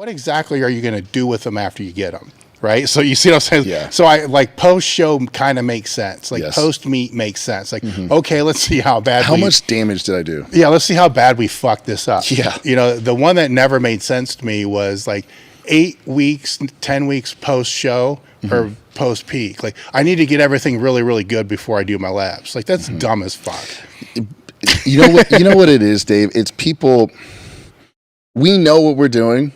what exactly are you going to do with them after you get them? Right. So you see what I'm saying? Yeah. So I like post show kind of makes sense. Like Yes. post meet makes sense. Like, okay, let's see how bad. How much damage did I do? Yeah. Let's see how bad we fucked this up. Yeah. You know, the one that never made sense to me was like 8 weeks, 10 weeks post show or post peak. Like I need to get everything really, really good before I do my labs. Like that's dumb as fuck. You know what it is, Dave? It's people, we know what we're doing,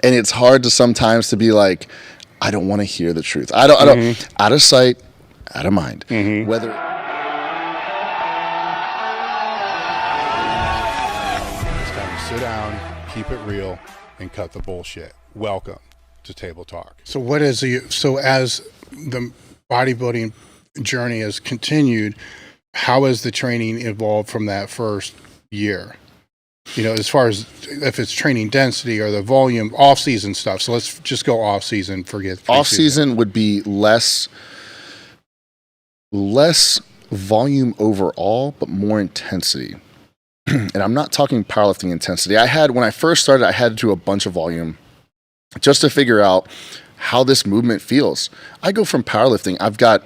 and it's hard to sometimes to be like, I don't want to hear the truth. I don't, out of sight, out of mind. Whether It's time to sit down, keep it real, and cut the bullshit. Welcome to Table Talk. So as the bodybuilding journey has continued, how has the training evolved from that first year? You know, as far as if it's training density or the volume, off-season stuff. So let's just go off-season, forget pre-season. off-season would be less volume overall, but more intensity. And I'm not talking powerlifting intensity. When I first started, I had to do a bunch of volume just to figure out how this movement feels. I go from powerlifting, I've got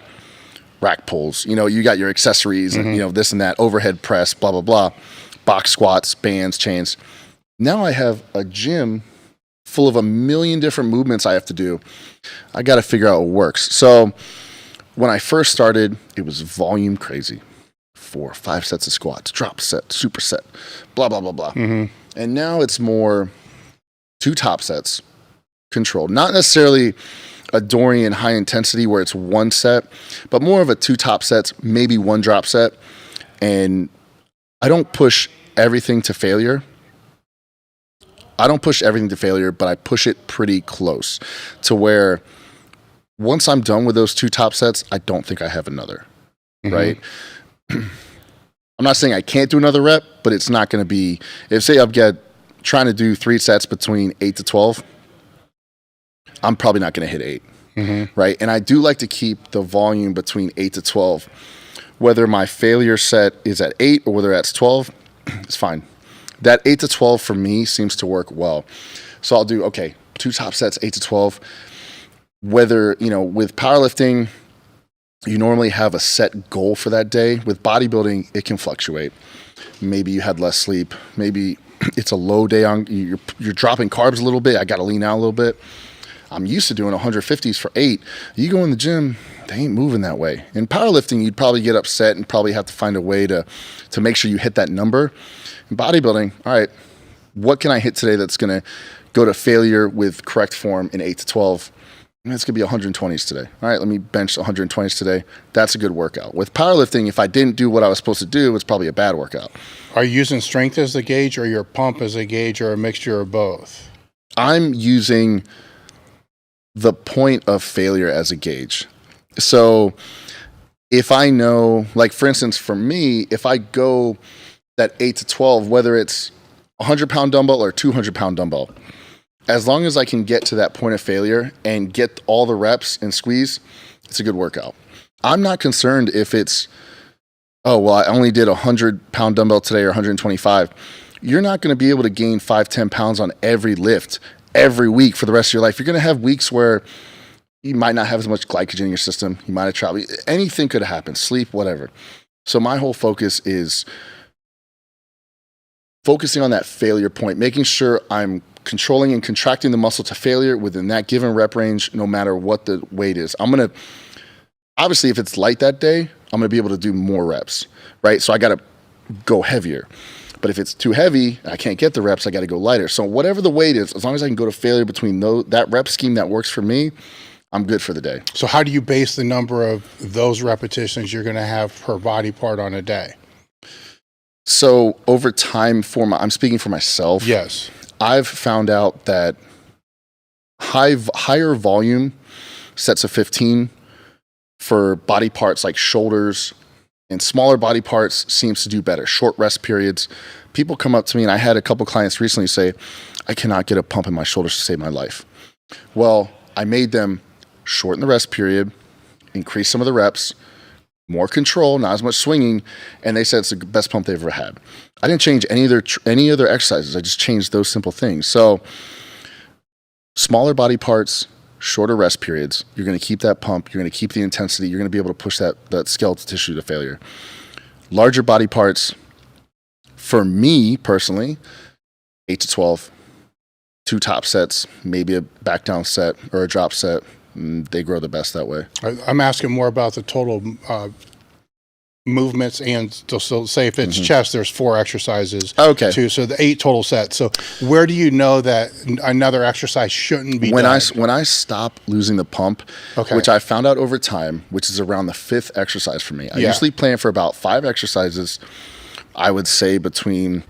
rack pulls, you got your accessories and, this and that, overhead press, blah, blah, blah, box squats, bands, chains. Now I have a gym full of a million different movements I have to do. I got to figure out what works. So when I first started, it was volume crazy. 4, 5 sets of squats, drop set, superset, blah, blah, blah, blah. And now it's more 2 top sets, controlled. Not necessarily a Dorian high intensity where it's 1 set, but more of a 2 top sets, maybe 1 drop set. And I don't push everything to failure. But I push it pretty close to where once I'm done with those 2 top sets, I don't think I have another, right? I'm not saying I can't do another rep, but it's not going to be, if say I'm trying to do 3 sets between 8 to 12, I'm probably not going to hit 8, right? And I do like to keep the volume between 8 to 12. Whether my failure set is at 8 or whether that's 12, it's fine. That 8 to 12 for me seems to work well. So I'll do, 2 top sets, 8 to 12. Whether, with powerlifting, you normally have a set goal for that day. With bodybuilding, it can fluctuate. Maybe you had less sleep. Maybe it's a low day on, you're dropping carbs a little bit. I got to lean out a little bit. I'm used to doing 150s for 8. You go in the gym, they ain't moving that way. In powerlifting, you'd probably get upset and probably have to find a way to make sure you hit that number. In bodybuilding, all right, what can I hit today that's going to go to failure with correct form in 8 to 12? And it's going to be 120s today. All right, let me bench 120s today. That's a good workout. With powerlifting, if I didn't do what I was supposed to do, it's probably a bad workout. Are you using strength as the gauge or your pump as a gauge or a mixture of both? I'm using the point of failure as a gauge. So if I know, like for instance, for me, if I go that 8 to 12, whether it's 100-pound dumbbell or 200-pound dumbbell, as long as I can get to that point of failure and get all the reps and squeeze, it's a good workout. I'm not concerned if it's, I only did 100-pound dumbbell today or 125. You're not going to be able to gain 5-10 pounds on every lift every week for the rest of your life. You're going to have weeks where you might not have as much glycogen in your system. You might have traveled. Anything could happen, sleep, whatever. So my whole focus is focusing on that failure point, making sure I'm controlling and contracting the muscle to failure within that given rep range, no matter what the weight is. Obviously, if it's light that day, I'm going to be able to do more reps, right? So I got to go heavier. But if it's too heavy, I can't get the reps, I got to go lighter. So whatever the weight is, as long as I can go to failure between that rep scheme that works for me, I'm good for the day. So how do you base the number of those repetitions you're going to have per body part on a day? So over time, I'm speaking for myself. Yes. I've found out that higher volume sets of 15 for body parts like shoulders and smaller body parts seems to do better. Short rest periods. People come up to me, and I had a couple clients recently say, I cannot get a pump in my shoulders to save my life. Well, I made them shorten the rest period, increase some of the reps, more control, not as much swinging, and they said it's the best pump they've ever had. I didn't change any other exercises. I just changed those simple things. So smaller body parts, shorter rest periods. You're going to keep that pump. You're going to keep the intensity. You're going to be able to push that skeletal tissue to failure. Larger body parts, for me personally, 8 to 12, 2 top sets, maybe a back down set or a drop set. They grow the best that way. I'm asking more about the total movements, and so say if it's chest, there's 4 exercises. Okay. So the 8 total sets. So where do you know that another exercise shouldn't be done? When I stop losing the pump, which I found out over time, which is around the 5th exercise for me. I usually plan for about 5 exercises. I would say between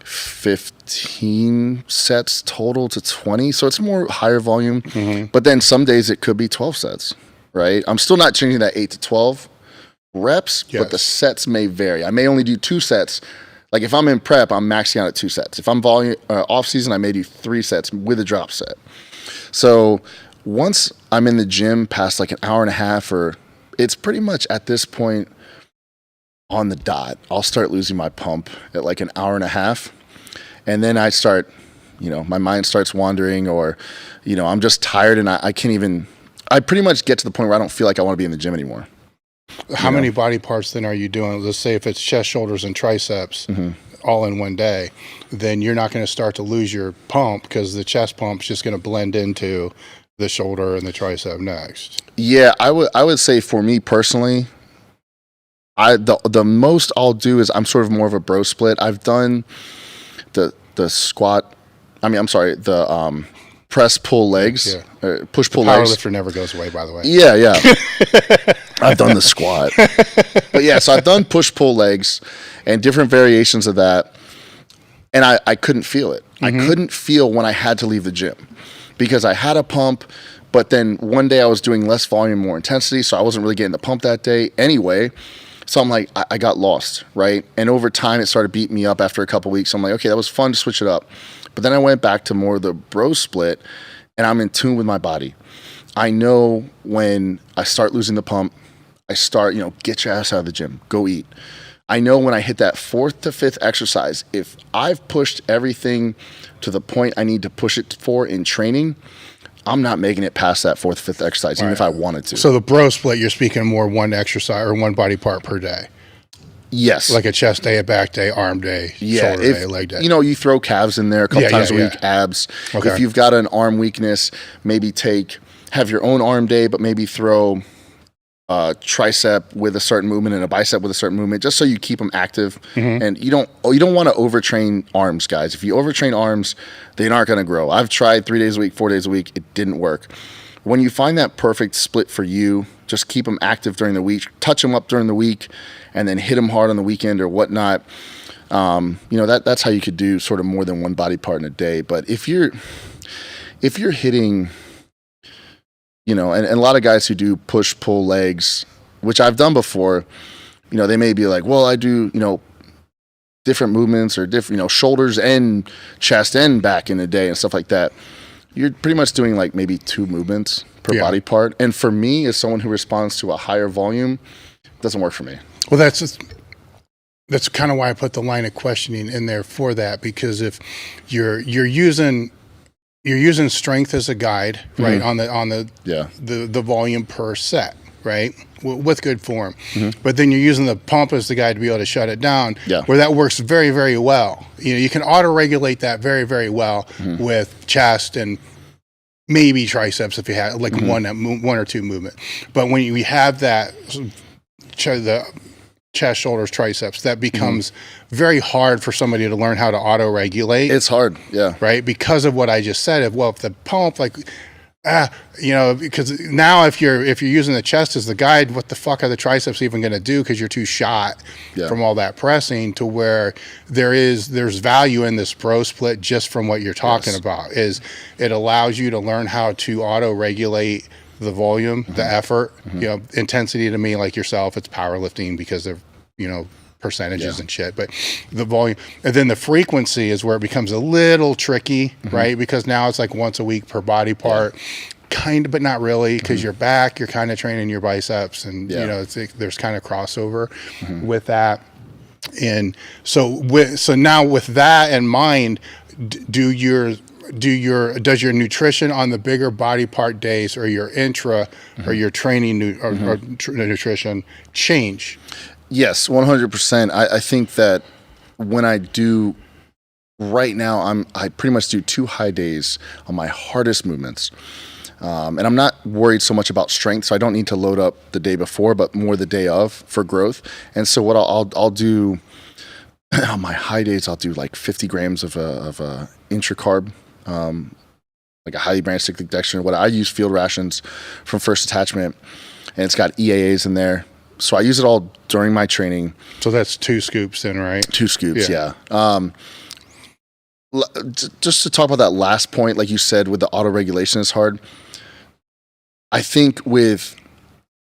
15 sets total to 20. So it's more higher volume. But then some days it could be 12 sets, right? I'm still not changing that 8 to 12 reps, but the sets may vary. I may only do 2 sets. Like if I'm in prep, I'm maxing out at 2 sets. If I'm off season, I may do 3 sets with a drop set. So once I'm in the gym past like an hour and a half, or it's pretty much at this point on the dot, I'll start losing my pump at like an hour and a half. And then I start, my mind starts wandering, or, I'm just tired and I can't even, I pretty much get to the point where I don't feel like I want to be in the gym anymore. How many body parts then are you doing? Let's say if it's chest, shoulders, and triceps all in one day, then you're not going to start to lose your pump, because the chest pump is just going to blend into the shoulder and the tricep next. Yeah, I would say for me personally, the most I'll do is I'm sort of more of a bro split. I've done the squat. The press pull legs, push pull legs. Powerlifter never goes away, by the way. Yeah. I've done the squat, but so I've done push pull legs and different variations of that, and I couldn't feel it. I couldn't feel when I had to leave the gym, because I had a pump, but then one day I was doing less volume, more intensity, so I wasn't really getting the pump that day anyway. So I'm like, I got lost, right? And over time, it started beating me up after a couple weeks. I'm like, okay, that was fun to switch it up. But then I went back to more of the bro split, and I'm in tune with my body. I know when I start losing the pump, I start, get your ass out of the gym, go eat. I know when I hit that 4th to 5th exercise, if I've pushed everything to the point I need to push it for in training, I'm not making it past that 4th, 5th exercise, even if I wanted to. So the bro split, you're speaking more one exercise or one body part per day. Yes. Like a chest day, a back day, arm day, shoulder day, leg day. You throw calves in there a couple times a week, abs. Okay. If you've got an arm weakness, maybe have your own arm day, but maybe throw tricep with a certain movement and a bicep with a certain movement, just so you keep them active. And you don't want to overtrain arms, guys. If you overtrain arms, they aren't going to grow. I've tried 3 days a week, 4 days a week. It didn't work. When you find that perfect split for you, just keep them active during the week, touch them up during the week, and then hit them hard on the weekend or whatnot. That's how you could do sort of more than one body part in a day. But if you're hitting, and a lot of guys who do push-pull legs, which I've done before, they may be like, well, I do, different movements or different, shoulders and chest and back in a day and stuff like that. You're pretty much doing like maybe 2 movements per body part. And for me, as someone who responds to a higher volume, it doesn't work for me. Well, that's kind of why I put the line of questioning in there for that, because if you're using strength as a guide, right, on the volume per set, right, with good form, but then you're using the pump as the guide to be able to shut it down, where that works very, very well. You can auto-regulate that very, very well with chest and maybe triceps if you have like one or two movement. But when you have that, the chest, shoulders, triceps, that becomes very hard for somebody to learn how to auto-regulate. It's hard, right, because of what I just said. If the pump, because now if you're using the chest as the guide, what the fuck are the triceps even going to do? Because you're too shot from all that pressing. To where there's value in this pro split just from what you're talking about. Is it allows you to learn how to auto-regulate the volume, the effort, intensity. To me, like yourself, it's powerlifting because of percentages and shit, but the volume, and then the frequency is where it becomes a little tricky, right? Because now it's like once a week per body part, kind of, but not really, because you're kind of training your biceps, and there's kind of crossover with that. And so now with that in mind, do your does your nutrition on the bigger body part days or your intra or your training nutrition change? Yes, 100%. I think that when I do right now, I pretty much do 2 high days on my hardest movements. And I'm not worried so much about strength, so I don't need to load up the day before, but more the day of for growth. And so what I'll do on my high days, I'll do like 50 grams of a intracarb, like a highly branched cyclic dextrin. What I use field rations from First Attachment, and it's got EAAs in there. So I use it all during my training. So that's 2 scoops then, right? 2 scoops, yeah. Just to talk about that last point, like you said, with the auto regulation is hard. I think with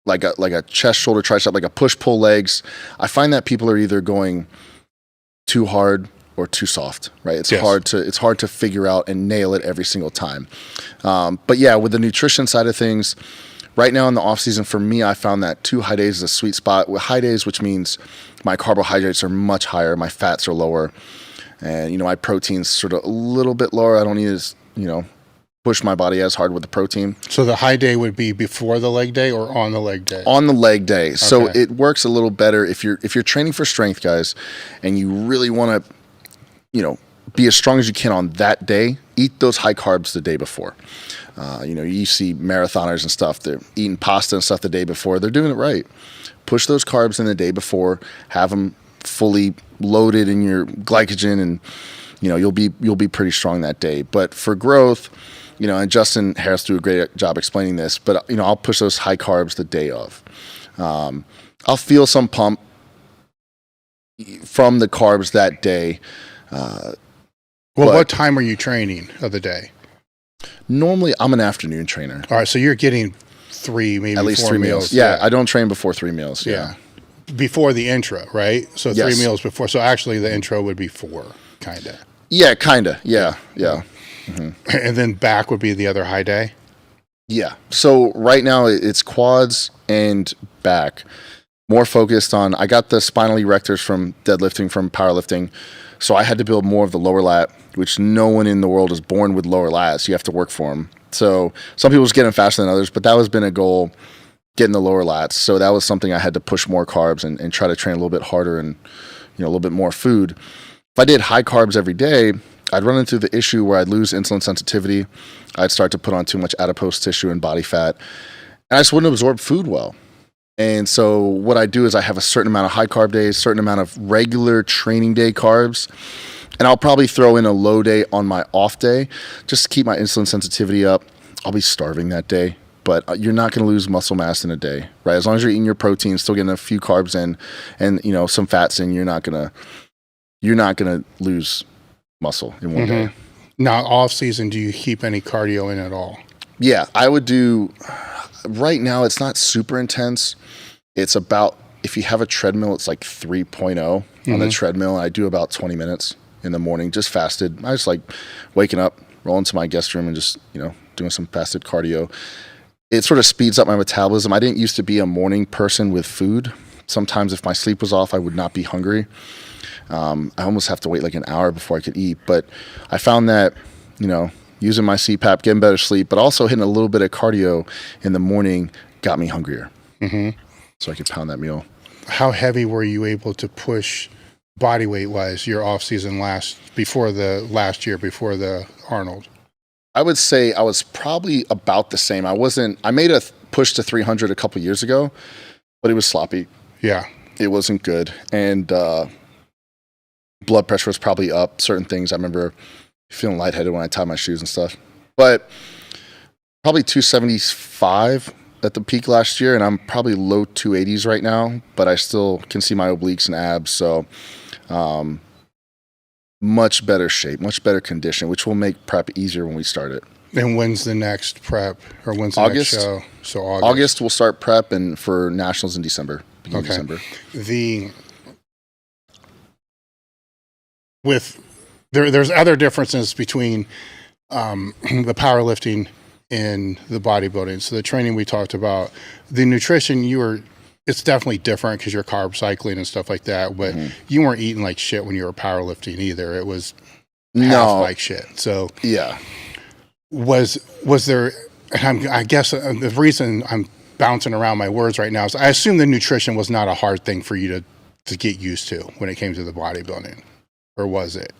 like a chest, shoulder, tricep, like a push pull legs, I find that people are either going too hard or too soft, right? It's hard to figure out and nail it every single time. But yeah, with the nutrition side of things, right now in the off season, for me, I found that 2 high days is a sweet spot. With high days, which means my carbohydrates are much higher, my fats are lower, and my protein's sort of a little bit lower. I don't need to, push my body as hard with the protein. So the high day would be before the leg day or on the leg day? On the leg day. Okay. So it works a little better if you're training for strength, guys, and you really want to, be as strong as you can on that day. Eat those high carbs the day before. You see marathoners and stuff, they're eating pasta and stuff the day before. They're doing it right. Push those carbs in the day before, have them fully loaded in your glycogen, and you'll be pretty strong that day. But for growth, and Justin Harris do a great job explaining this, but I'll push those high carbs the day of. I'll feel some pump from the carbs that day. What time are you training of the day? Normally, I'm an afternoon trainer. All right, so you're getting 3, maybe at least 4 3 meals. Yeah, I don't train before 3 meals. Yeah. Before the intro, right? So 3 meals before. So actually, the intro would be 4, kind of. Yeah, kind of. Yeah. Mm-hmm. And then back would be the other high day? Yeah. So right now, it's quads and back. More focused on, I got the spinal erectors from deadlifting, from powerlifting. So I had to build more of the lower lat, which no one in the world is born with lower lats. You have to work for them. So some people just get them faster than others, but that has been a goal, getting the lower lats. So that was something I had to push more carbs and try to train a little bit harder and a little bit more food. If I did high carbs every day, I'd run into the issue where I'd lose insulin sensitivity. I'd start to put on too much adipose tissue and body fat, and I just wouldn't absorb food well. And so what I do is I have a certain amount of high carb days, certain amount of regular training day carbs, and I'll probably throw in a low day on my off day just to keep my insulin sensitivity up. I'll be starving that day, but you're not going to lose muscle mass in a day, right? As long as you're eating your protein, still getting a few carbs in, and some fats in, you're not gonna lose muscle in one day. Now, off season, do you keep any cardio in at all? Yeah, I would do. Right now, it's not super intense. It's about, if you have a treadmill, it's like 3.0 on the treadmill. I do about 20 minutes in the morning, just fasted. I just like waking up, rolling to my guest room, and just doing some fasted cardio. It sort of speeds up my metabolism. I didn't used to be a morning person with food. Sometimes if my sleep was off, I would not be hungry. I almost have to wait like an hour before I could eat. But I found that, using my CPAP, getting better sleep, but also hitting a little bit of cardio in the morning got me hungrier. So I could pound that meal. How heavy were you able to push body weight wise your off season before the Arnold? I would say I was probably about the same. I made a push to 300 a couple years ago, but it was sloppy. Yeah. It wasn't good. And blood pressure was probably up. Certain things, I remember feeling lightheaded when I tied my shoes and stuff. But probably 275 at the peak last year, and I'm probably low 280s right now, but I still can see my obliques and abs. So much better shape, much better condition, which will make prep easier when we start it. And when's the next prep, or when's the August. Next show? So August we'll start prep, and for nationals in December. December. There's other differences between the powerlifting and the bodybuilding. So the training we talked about, the nutrition, it's definitely different because you're carb cycling and stuff like that, but you weren't eating like shit when you were powerlifting either. It was half bike shit. So yeah. was there? And I guess the reason I'm bouncing around my words right now is I assume the nutrition was not a hard thing for you to get used to when it came to the bodybuilding, or was it?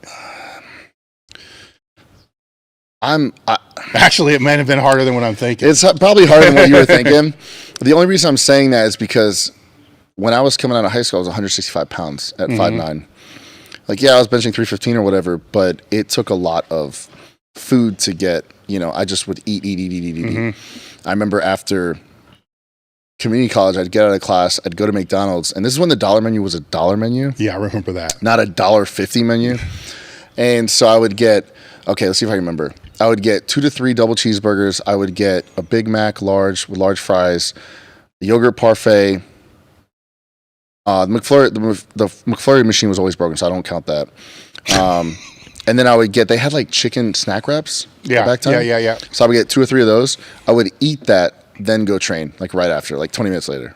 Actually, it might have been harder than what I'm thinking. It's probably harder than what you were thinking. The only reason I'm saying that is because when I was coming out of high school, I was 165 pounds at 5'9". Like, yeah, I was benching 315 or whatever, but it took a lot of food to get, I just would eat. I remember after community college, I'd get out of class, I'd go to McDonald's, and this is when the dollar menu was a dollar menu. Yeah, I remember that. Not a $1.50 menu. And so I would get, okay, let's see if I remember. I would get 2 to 3 double cheeseburgers. I would get a Big Mac large with large fries, a yogurt parfait. The McFlurry machine was always broken, so I don't count that. And then I would get, they had like chicken snack wraps. Yeah. So I would get 2 or 3 of those. I would eat that, then go train, like right after, like 20 minutes later.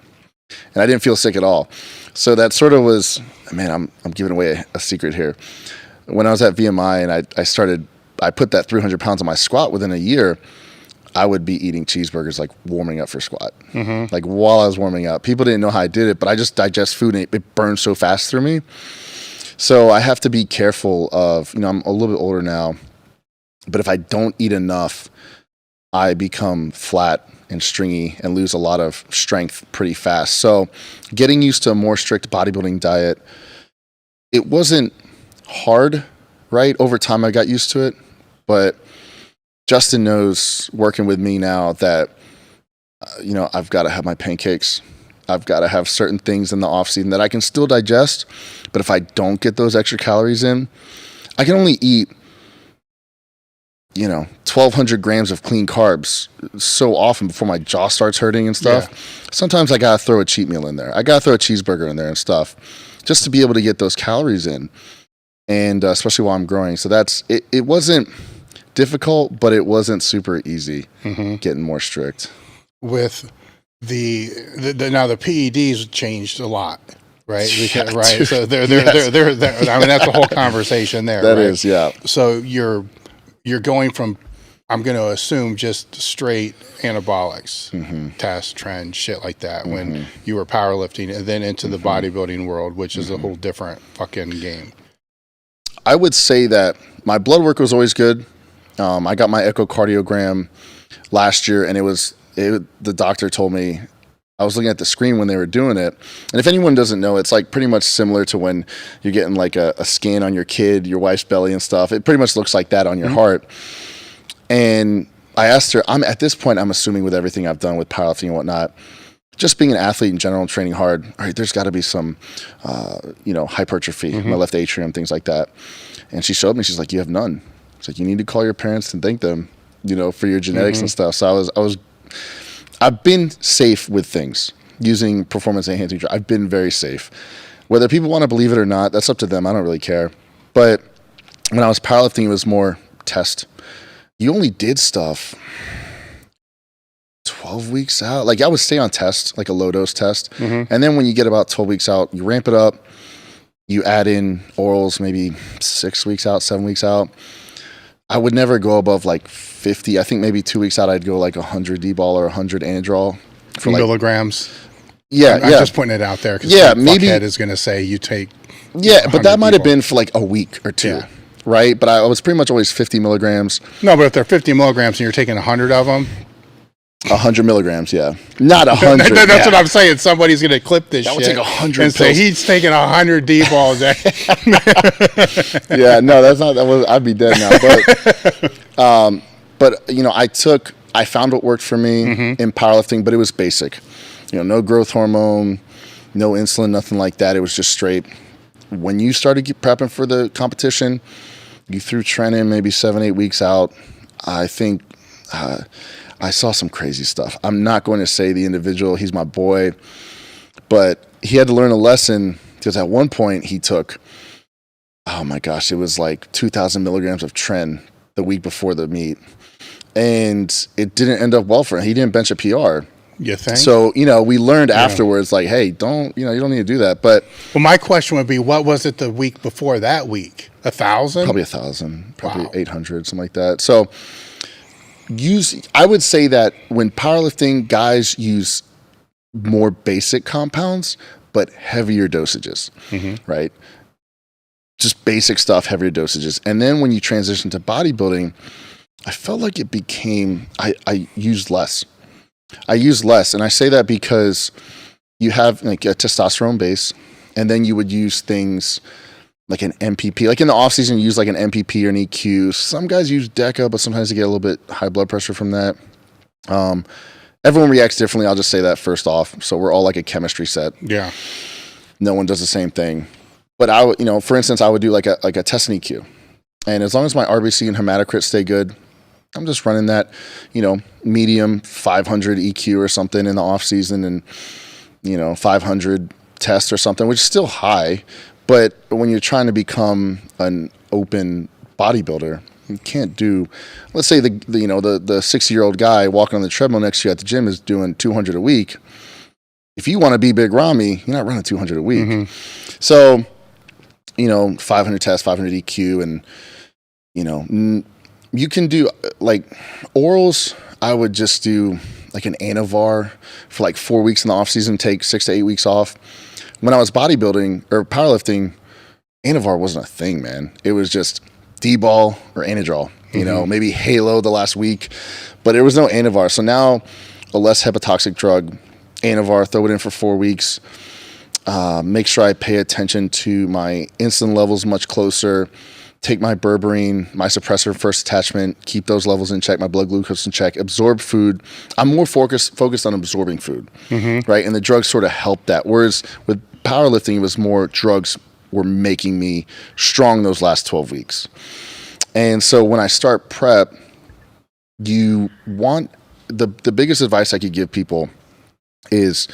And I didn't feel sick at all. So that sort of was, man, I'm giving away a secret here. When I was at VMI and I put that 300 pounds on my squat within a year, I would be eating cheeseburgers, like warming up for squat. Like while I was warming up. People didn't know how I did it, but I just digest food and it burns so fast through me. So I have to be careful of, I'm a little bit older now, but if I don't eat enough, I become flat and stringy and lose a lot of strength pretty fast. So getting used to a more strict bodybuilding diet, it wasn't hard, right? Over time, I got used to it, but Justin knows, working with me now, that, I've got to have my pancakes. I've got to have certain things in the off season that I can still digest, but if I don't get those extra calories in, I can only eat, 1,200 grams of clean carbs so often before my jaw starts hurting and stuff. Yeah. Sometimes I got to throw a cheat meal in there. I got to throw a cheeseburger in there and stuff just to be able to get those calories in. And especially while I'm growing. So it wasn't difficult, but it wasn't super easy getting more strict. With now the PEDs changed a lot, right? Yeah, right. dude. So they're I mean, that's a whole conversation there. That right? is, yeah. So you're going from, I'm going to assume, just straight anabolics, test, trend, shit like that when you were powerlifting, and then into the bodybuilding world, which is a whole different fucking game. I would say that my blood work was always good. I got my echocardiogram last year, and the doctor told me, I was looking at the screen when they were doing it. And if anyone doesn't know, it's like pretty much similar to when you're getting like a scan on your kid, your wife's belly and stuff. It pretty much looks like that on your heart. And I asked her, at this point, I'm assuming with everything I've done with powerlifting and whatnot, just being an athlete in general and training hard, all right, there's got to be some, hypertrophy, my left atrium, things like that. And she showed me, she's like, you have none. She's like, you need to call your parents and thank them, for your genetics and stuff. So I've been safe with things using performance enhancing drugs. I've been very safe. Whether people want to believe it or not, that's up to them. I don't really care. But when I was powerlifting, it was more test. You only did stuff 12 weeks out. Like I would stay on test, like a low dose test. And then when you get about 12 weeks out, you ramp it up. You add in orals, maybe 6 weeks out, 7 weeks out. I would never go above like 50. I think maybe 2 weeks out, I'd go like 100 D-ball or 100 Anadrol. For milligrams. Yeah, I'm just putting it out there because maybe fuckhead is going to say you take. Yeah, but that might have been for like a week or two, right? But I was pretty much always 50 milligrams. No, but if they're 50 milligrams and you're taking 100 of them. 100 milligrams, yeah. Not 100. That's what I'm saying. Somebody's going to clip this shit. That would take 100 and say he's taking 100 D-balls. Yeah, no, that's not. I'd be dead now. But I found what worked for me in powerlifting, but it was basic. No growth hormone, no insulin, nothing like that. It was just straight. When you started prepping for the competition, you threw Trent in maybe 7-8 weeks out. I think I saw some crazy stuff. I'm not going to say the individual, he's my boy, but he had to learn a lesson because at one point he took, oh my gosh, it was like 2,000 milligrams of Tren the week before the meet. And it didn't end up well for him. He didn't bench a PR. You think? So, we learned afterwards, like, hey, you don't need to do that. But my question would be, what was it the week before that week? 1,000? Probably 1,000, probably Wow. 800, something like that. So I would say that when powerlifting, guys use more basic compounds, but heavier dosages, right? Just basic stuff, heavier dosages. And then when you transition to bodybuilding, I felt like it became, I used less. I use less. And I say that because you have like a testosterone base, and then you would use things like an MPP. Like in the off season, you use like an MPP or an EQ. Some guys use DECA, but sometimes they get a little bit high blood pressure from that. Everyone reacts differently. I'll just say that first off. So we're all like a chemistry set. Yeah. No one does the same thing. But I would, for instance, I would do like a test and EQ. And as long as my RBC and hematocrit stay good, I'm just running that, medium 500 EQ or something in the off season, and 500 test or something, which is still high. But when you're trying to become an open bodybuilder, you can't do. Let's say the 60-year-old guy walking on the treadmill next to you at the gym is doing 200 a week. If you want to be Big Ramy, you're not running 200 a week. So, 500 test, 500 EQ, and you can do like orals. I would just do like an Anavar for like 4 weeks in the off season, take 6 to 8 weeks off. When I was bodybuilding or powerlifting, Anavar wasn't a thing, man. It was just D-ball or Anadrol, maybe Halo the last week, but there was no Anavar. So now a less hepatotoxic drug, Anavar, throw it in for 4 weeks. Make sure I pay attention to my insulin levels much closer. Take my berberine, my suppressor first attachment, keep those levels in check, my blood glucose in check, absorb food. I'm more focused on absorbing food, right? And the drugs sort of help that. Whereas with powerlifting, it was more drugs were making me strong those last 12 weeks. And so when I start prep, you want, the biggest advice I could give people is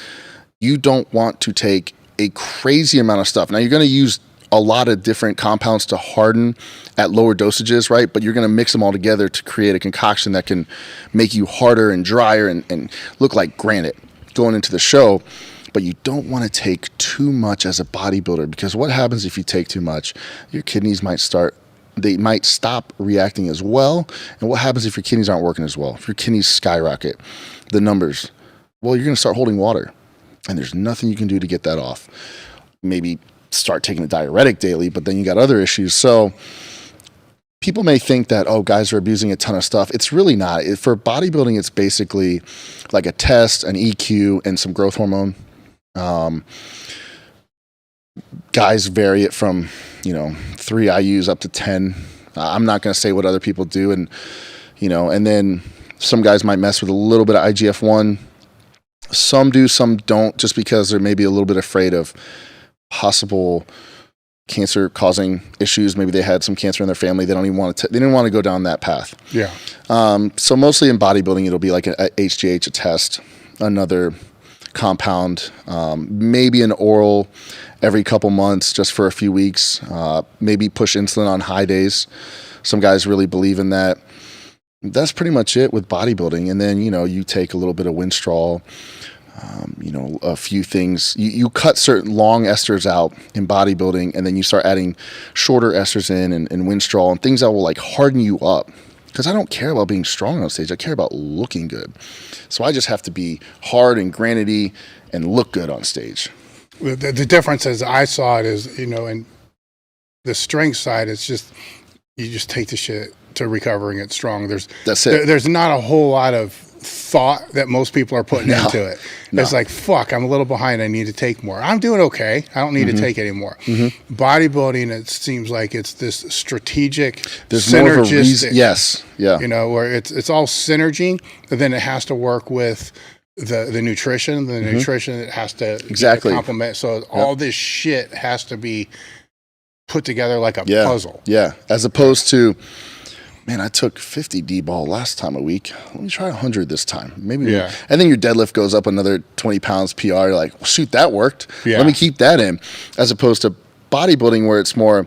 you don't want to take a crazy amount of stuff. Now you're going to use a lot of different compounds to harden at lower dosages, right? But you're going to mix them all together to create a concoction that can make you harder and drier and look like granite going into the show. But you don't want to take too much as a bodybuilder, because what happens if you take too much? Your kidneys might stop reacting as well. And what happens if your kidneys aren't working as well? If your kidneys skyrocket the numbers, well, you're going to start holding water, and there's nothing you can do to get that off. Maybe start taking a diuretic daily, but then you got other issues. So people may think that, guys are abusing a ton of stuff. It's really not. For bodybuilding, it's basically like a test, an EQ, and some growth hormone. Guys vary it from 3 IUs up to 10. I'm not going to say what other people do, and and then some guys might mess with a little bit of IGF-1. Some do, some don't, just because they're maybe a little bit afraid of possible cancer causing issues. Maybe they had some cancer in their family. They don't even want to. They didn't want to go down that path. Yeah. So mostly in bodybuilding, it'll be like a HGH, a test, another compound, maybe an oral every couple months just for a few weeks. Maybe push insulin on high days. Some guys really believe in that. That's pretty much it with bodybuilding. And then you take a little bit of Winstrol. A few things. You cut certain long esters out in bodybuilding, and then you start adding shorter esters in and Winstrol and things that will like harden you up. Because I don't care about being strong on stage. I care about looking good. So I just have to be hard and granity and look good on stage. The difference as I saw it is, in the strength side, it's just, you just take the shit to recovering it strong. That's it. There's not a whole lot of thought that most people are putting into it. It's like, fuck, I'm a little behind. I need to take more. I'm doing okay. I don't need to take any more. Bodybuilding, it seems like it's this strategic, there's synergistic. More of a reason. Yes. Yeah. Where it's all synergy, but then it has to work with the nutrition. The nutrition, it has to complement. So all this shit has to be put together like a puzzle. Yeah. As opposed to, man, I took 50 D-ball last time a week. Let me try 100 this time. Maybe. Yeah. And then your deadlift goes up another 20 pounds PR. You're like, well, shoot, that worked. Yeah. Let me keep that in. As opposed to bodybuilding where it's more,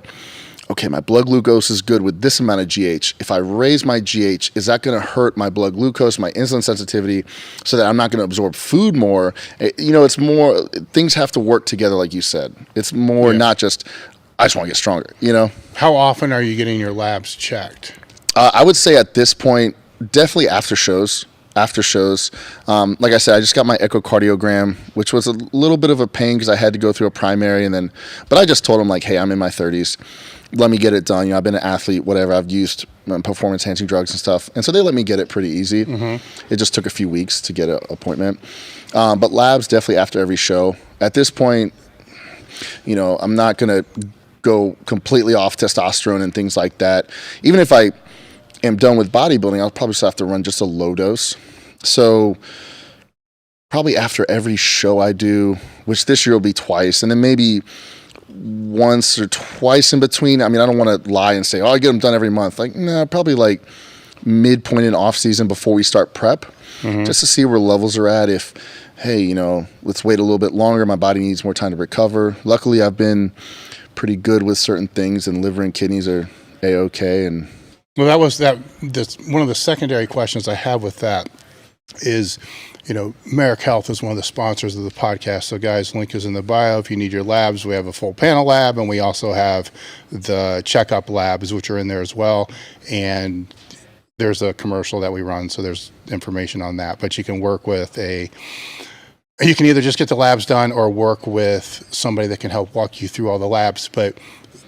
okay, my blood glucose is good with this amount of GH. If I raise my GH, is that going to hurt my blood glucose, my insulin sensitivity, so that I'm not going to absorb food more? It's more, things have to work together like you said. It's more not just, I just want to get stronger, you know? How often are you getting your labs checked? I would say at this point, definitely after shows. Like I said, I just got my echocardiogram, which was a little bit of a pain because I had to go through a primary, but I just told them, like, hey, I'm in my 30s. Let me get it done. You know, I've been an athlete, whatever. I've used performance enhancing drugs and stuff. And so they let me get it pretty easy. It just took a few weeks to get an appointment. But labs definitely after every show. At this point, you know, I'm not going to go completely off testosterone and things like that. Even if I am done with bodybuilding, I'll probably still have to run just a low dose. So probably after every show I do, which this year will be twice, and then maybe once or twice in between. I mean, I don't want to lie and say, oh, I get them done every month. Like, no, probably like midpoint in off season before we start prep, just to see where levels are at. If, hey, you know, let's wait a little bit longer. My body needs more time to recover. Luckily, I've been pretty good with certain things, and liver and kidneys are A-okay. And well, that's one of the secondary questions I have with that is, you know, Merrick Health is one of the sponsors of the podcast. So guys, link is in the bio. If you need your labs, we have a full panel lab, and we also have the checkup labs, which are in there as well. And there's a commercial that we run, so there's information on that. But you can work with you can either just get the labs done or work with somebody that can help walk you through all the labs. But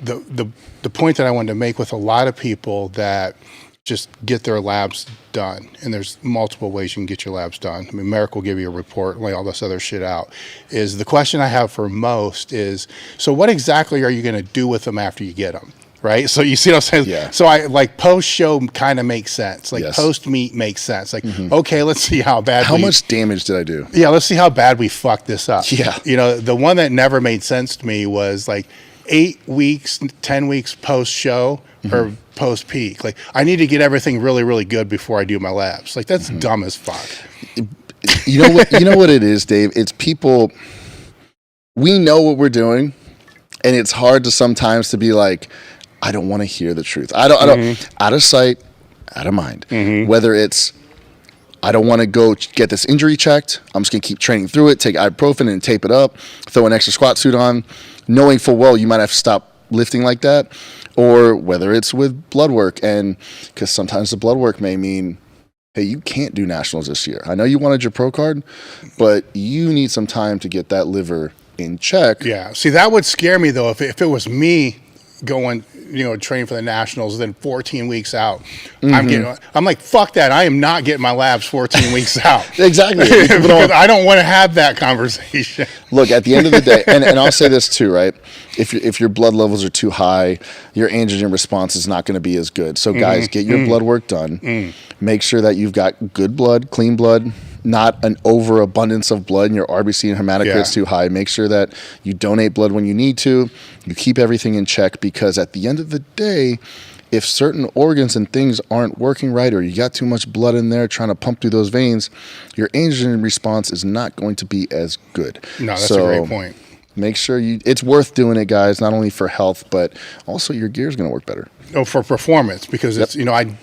the point that I wanted to make with a lot of people that just get their labs done, and there's multiple ways you can get your labs done. I mean, Merrick will give you a report, lay all this other shit out. Is the question I have for most is, so what exactly are you going to do with them after you get them? Right? So you see what I'm saying? Yeah. So I like post-show kind of makes sense. Like post-meet makes sense. Like, okay, let's see how much damage did I do? Yeah, let's see how bad we fucked this up. Yeah. You know, the one that never made sense to me was like 8 weeks, 10 weeks post-show or post-peak. Like, I need to get everything really, really good before I do my labs. Like, that's dumb as fuck. You know what it is, Dave? It's people, we know what we're doing, and it's hard to sometimes to be like, I don't want to hear the truth. I don't, out of sight, out of mind. Whether it's, I don't want to go get this injury checked. I'm just going to keep training through it, take ibuprofen and tape it up, throw an extra squat suit on, knowing full well you might have to stop lifting like that. Or whether it's with blood work, and because sometimes the blood work may mean, hey, you can't do nationals this year. I know you wanted your pro card, but you need some time to get that liver in check. Yeah. See, that would scare me, though, if it was me going, you know, training for the nationals, then 14 weeks out, I'm like, fuck that. I am not getting my labs 14 weeks out. Exactly. Because I don't want to have that conversation. Look, at the end of the day, and I'll say this too, right? If your blood levels are too high, your androgen response is not going to be as good. So guys, get your blood work done. Make sure that you've got good blood, clean blood, not an overabundance of blood, and your RBC and hematocrit's too high. Make sure that you donate blood when you need to. You keep everything in check, because at the end of the day, if certain organs and things aren't working right, or you got too much blood in there trying to pump through those veins, your androgen response is not going to be as good. No, that's a great point. Make sure it's worth doing it, guys, not only for health, but also your gear is going to work better. Oh, for performance, because it's, you know, I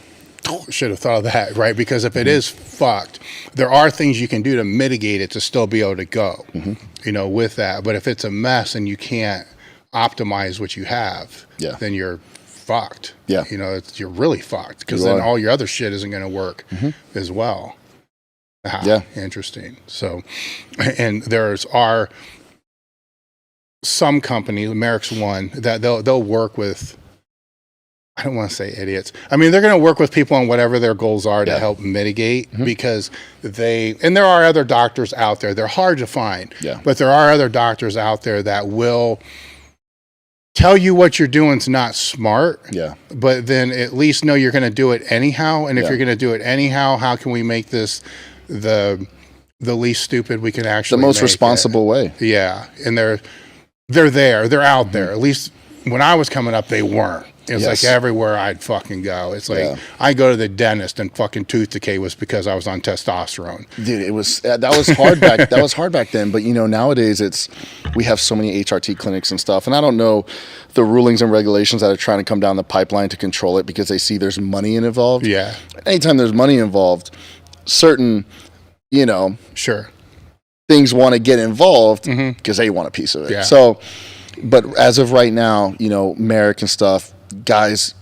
should have thought of that, right? Because if it is fucked, there are things you can do to mitigate it to still be able to go, you know, with that. But if it's a mess and you can't optimize what you have, then you're fucked. Yeah. You know, you're really fucked, because then all your other shit isn't going to work as well. Interesting. So, and are some companies, Merrick's one, that they'll work with, I don't want to say idiots. I mean, they're going to work with people on whatever their goals are to help mitigate, because and there are other doctors out there. They're hard to find, but there are other doctors out there that will tell you what you're doing is not smart, but then at least know you're going to do it anyhow. And if you're going to do it anyhow, how can we make this the least stupid we can actually the most make responsible way? Yeah. And they're out there. At least when I was coming up, they weren't. It was like everywhere I'd fucking go. It's like I go to the dentist and fucking tooth decay was because I was on testosterone. Dude, it was that was hard back. That was hard back then. But you know, nowadays we have so many HRT clinics and stuff, and I don't know the rulings and regulations that are trying to come down the pipeline to control it, because they see there's money involved. Yeah. Anytime there's money involved, certain, you know, things want to get involved because they want a piece of it. Yeah. So, But as of right now, you know, Merrick and stuff, guys,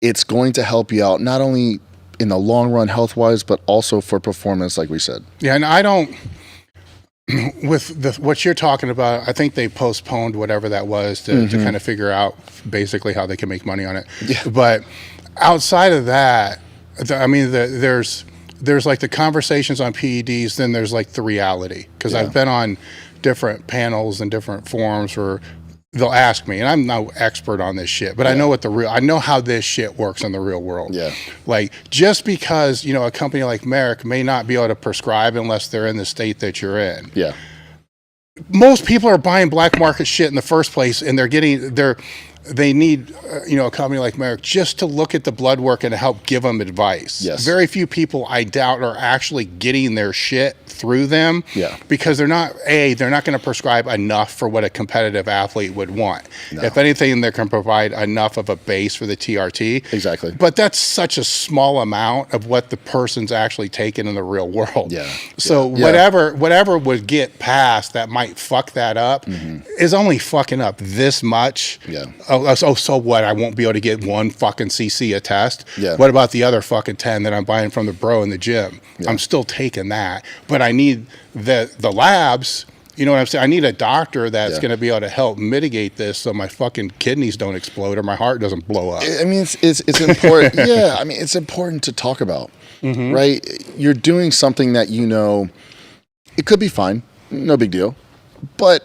it's going to help you out not only in the long run health wise, but also for performance, like we said. Yeah, and I don't. With what you're talking about, I think they postponed whatever that was to kind of figure out basically how they can make money on it. Yeah. But outside of that, I mean, there's like the conversations on PEDs, then there's like the reality. Because I've been on different panels and different forums where they'll ask me, and I'm no expert on this shit, but I know I know how this shit works in the real world. Yeah. Like, just because, you know, a company like Merrick may not be able to prescribe unless they're in the state that you're in. Yeah. Most people are buying black market shit in the first place, and they need, you know, a company like Merrick just to look at the blood work and to help give them advice. Yes. Very few people, I doubt, are actually getting their shit through them. Yeah. Because they're not going to prescribe enough for what a competitive athlete would want. No. If anything, they can provide enough of a base for the TRT. Exactly. But that's such a small amount of what the person's actually taking in the real world. Yeah. So whatever would get past that might fuck that up is only fucking up this much. Yeah. Oh, so what? I won't be able to get one fucking CC a test. Yeah. What about the other fucking 10 that I'm buying from the bro in the gym? Yeah. I'm still taking that, but I need the labs. You know what I'm saying? I need a doctor that's going to be able to help mitigate this so my fucking kidneys don't explode or my heart doesn't blow up. I mean, it's important. Yeah, I mean, it's important to talk about, right? You're doing something that, you know, it could be fine, no big deal, but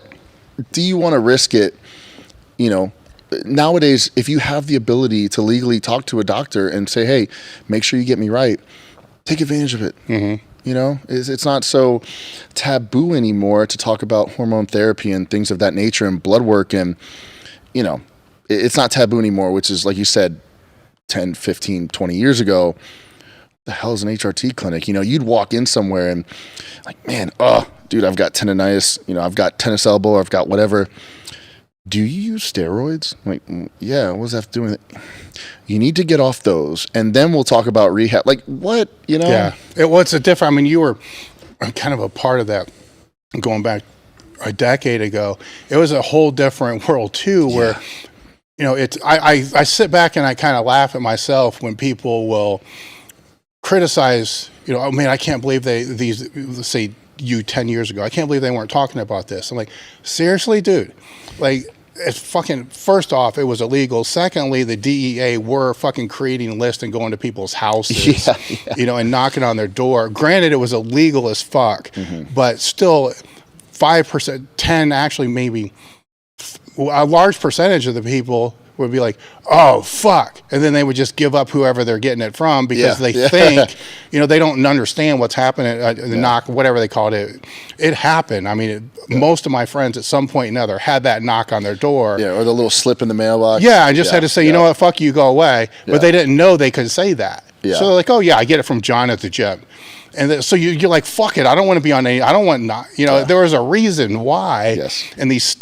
do you want to risk it? You know, nowadays, if you have the ability to legally talk to a doctor and say, hey, make sure you get me right, take advantage of it. You know, it's not so taboo anymore to talk about hormone therapy and things of that nature and blood work. And, you know, it's not taboo anymore, which is, like you said, 10, 15, 20 years ago. The hell is an HRT clinic? You know, you'd walk in somewhere and like, man, dude, I've got tendonitis, you know, I've got tennis elbow, I've got whatever. Do you use steroids? Like, yeah, what does that have to do with it? You need to get off those, and then we'll talk about rehab. Like, what, you know? Yeah. It's a different, I mean, you were kind of a part of that going back a decade ago. It was a whole different world, too, where, you know, I sit back and I kind of laugh at myself when people will criticize, you know, oh, man, I can't believe let's say you 10 years ago, I can't believe they weren't talking about this. I'm like, seriously, dude? Like, it's fucking, first off, it was illegal. Secondly, the DEA were fucking creating lists and going to people's houses, you know, and knocking on their door. Granted, it was illegal as fuck, but still 5%, 10, actually maybe a large percentage of the people would be like, oh, fuck. And then they would just give up whoever they're getting it from because they think, you know, they don't understand what's happening. The knock, whatever they called it. It happened. I mean, most of my friends at some point or another had that knock on their door. Yeah, or the little slip in the mailbox. Yeah, I just had to say, you know what, fuck you, go away. But they didn't know they could say that. Yeah. So they're like, oh, yeah, I get it from John at the gym. And so you're like, fuck it, I don't want to be on any, I don't want, not, you know, there was a reason why. Yes. And these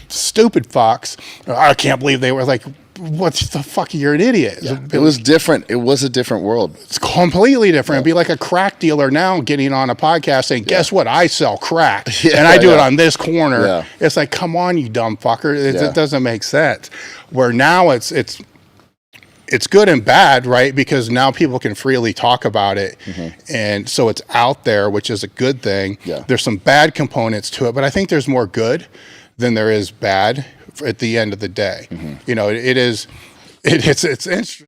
stupid fucks, I can't believe they were like, what the fuck, you're an idiot. Yeah. It was different. It was a different world. It's completely different. It'd be like a crack dealer now getting on a podcast saying, guess what, I sell crack and I do it on this corner. It's like, come on, you dumb fucker. It doesn't make sense. Where now it's good and bad, right? Because now people can freely talk about it. And so it's out there, which is a good thing. There's some bad components to it, but I think there's more good than there is bad at the end of the day. You know, it's interesting.